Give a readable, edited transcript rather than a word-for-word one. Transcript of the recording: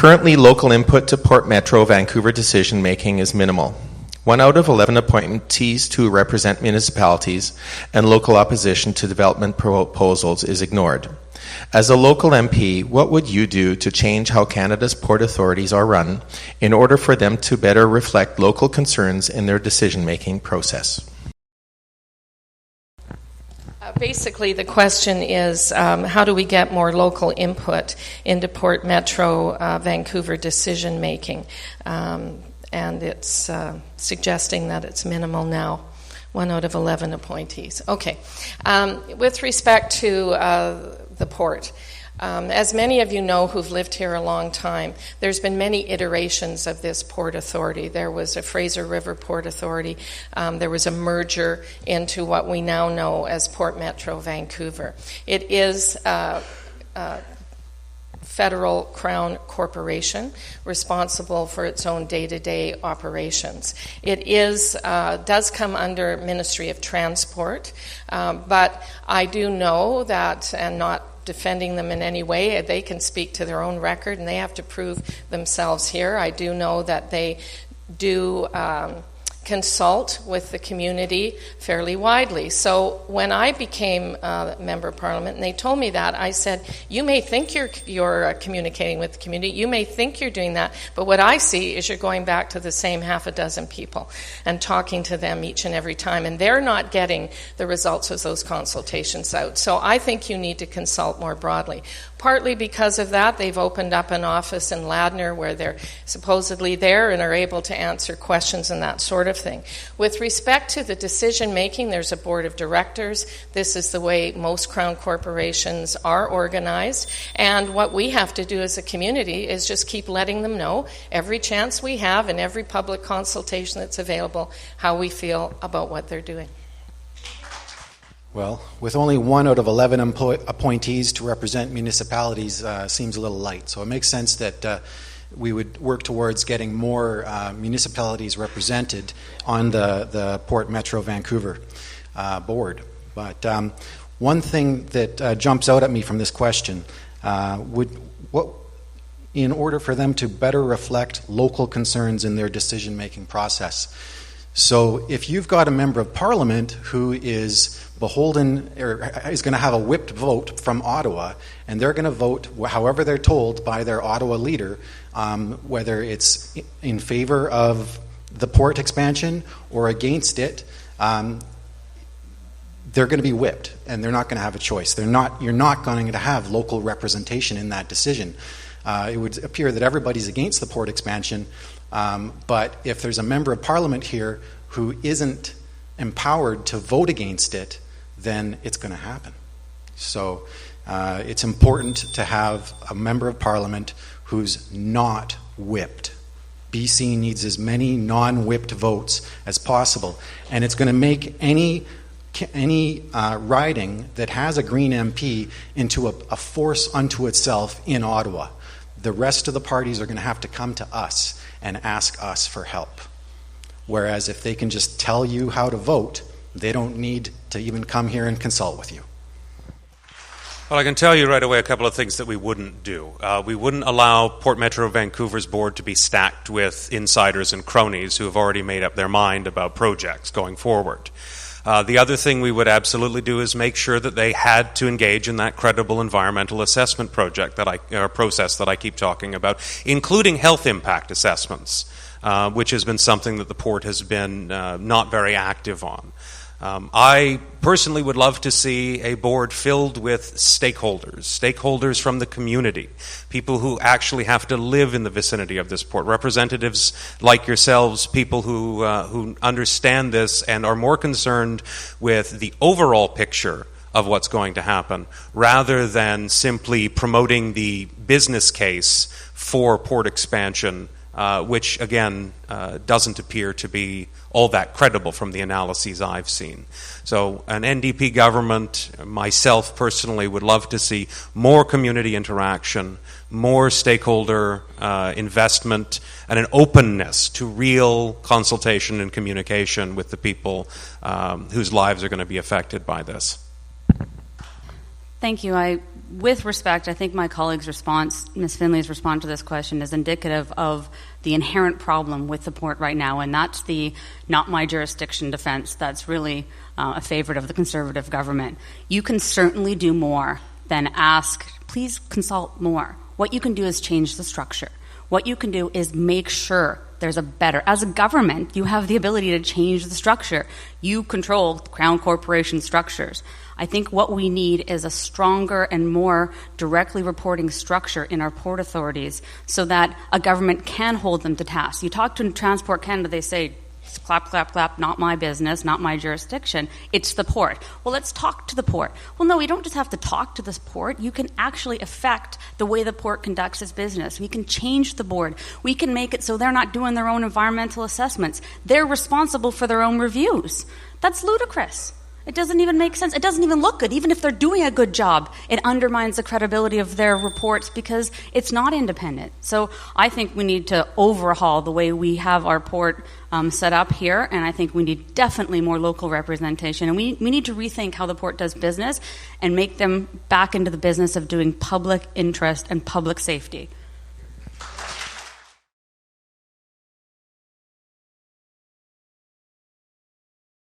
Currently, local input to Port Metro Vancouver decision-making is minimal. 1 out of 11 appointees to represent municipalities and local opposition to development proposals is ignored. As a local MP, what would you do to change how Canada's port authorities are run in order for them to better reflect local concerns in their decision-making process? Basically, the question is how do we get more local input into Port Metro Vancouver decision-making? And it's suggesting that it's minimal now, 1 out of 11 appointees. Okay. With respect to the port, as many of you know who've lived here a long time, there's been many iterations of this port authority. There was a Fraser River Port Authority. There was a merger into what we now know as Port Metro Vancouver. It is federal crown corporation responsible for its own day-to-day operations. It is does come under Ministry of Transport, but I do know that, and not defending them in any way, they can speak to their own record and they have to prove themselves here. I do know that they do consult with the community fairly widely. So when I became a Member of Parliament and they told me that, I said, you may think you're communicating with the community, you may think you're doing that, but what I see is you're going back to the same half a dozen people and talking to them each and every time, and they're not getting the results of those consultations out. So I think you need to consult more broadly. Partly because of that, they've opened up an office in Ladner where they're supposedly there and are able to answer questions and that sort of thing. With respect to the decision-making, there's a board of directors. This is the way most Crown corporations are organized. And what we have to do as a community is just keep letting them know every chance we have and every public consultation that's available how we feel about what they're doing. Well, with only 1 out of 11 appointees to represent municipalities seems a little light. So it makes sense that we would work towards getting more municipalities represented on the Port Metro Vancouver board. But one thing that jumps out at me from this question, in order for them to better reflect local concerns in their decision-making process. So if you've got a member of Parliament who is beholden or is going to have a whipped vote from Ottawa, and they're going to vote however they're told by their Ottawa leader, whether it's in favor of the port expansion or against it, they're going to be whipped, and they're not going to have a choice. You're not going to have local representation in that decision. It would appear that everybody's against the port expansion, but if there's a member of Parliament here who isn't empowered to vote against it, then it's going to happen. So it's important to have a member of Parliament who's not whipped. BC needs as many non-whipped votes as possible, and it's going to make any riding that has a Green MP into a force unto itself in Ottawa. The rest of the parties are going to have to come to us and ask us for help. Whereas if they can just tell you how to vote, they don't need to even come here and consult with you. Well, I can tell you right away a couple of things that we wouldn't do. We wouldn't allow Port Metro Vancouver's board to be stacked with insiders and cronies who have already made up their mind about projects going forward. The other thing we would absolutely do is make sure that they had to engage in that credible environmental assessment process that I keep talking about, including health impact assessments, which has been something that the port has been not very active on. I personally would love to see a board filled with stakeholders from the community, people who actually have to live in the vicinity of this port, representatives like yourselves, people who understand this and are more concerned with the overall picture of what's going to happen, rather than simply promoting the business case for port expansion, which, again, doesn't appear to be all that credible from the analyses I've seen. So an NDP government, myself personally, would love to see more community interaction, more stakeholder investment, and an openness to real consultation and communication with the people whose lives are going to be affected by this. Thank you. I with respect, I think my colleague's response, Ms. Findlay's response to this question, is indicative of the inherent problem with the port right now, and that's the not my jurisdiction defense that's really a favorite of the Conservative government. You can certainly do more than ask, please consult more. What you can do is change the structure. What you can do is make sure there's a better, as a government, you have the ability to change the structure. You control Crown Corporation structures. I think what we need is a stronger and more directly reporting structure in our port authorities so that a government can hold them to task. You talk to Transport Canada, they say, clap, clap, clap, not my business, not my jurisdiction. It's the port. Well, let's talk to the port. Well, no, we don't just have to talk to this port. You can actually affect the way the port conducts its business. We can change the board. We can make it so they're not doing their own environmental assessments. They're responsible for their own reviews. That's ludicrous. It doesn't even make sense. It doesn't even look good. Even if they're doing a good job, it undermines the credibility of their reports because it's not independent. So I think we need to overhaul the way we have our port set up here, and I think we need definitely more local representation. And we need to rethink how the port does business and make them back into the business of doing public interest and public safety.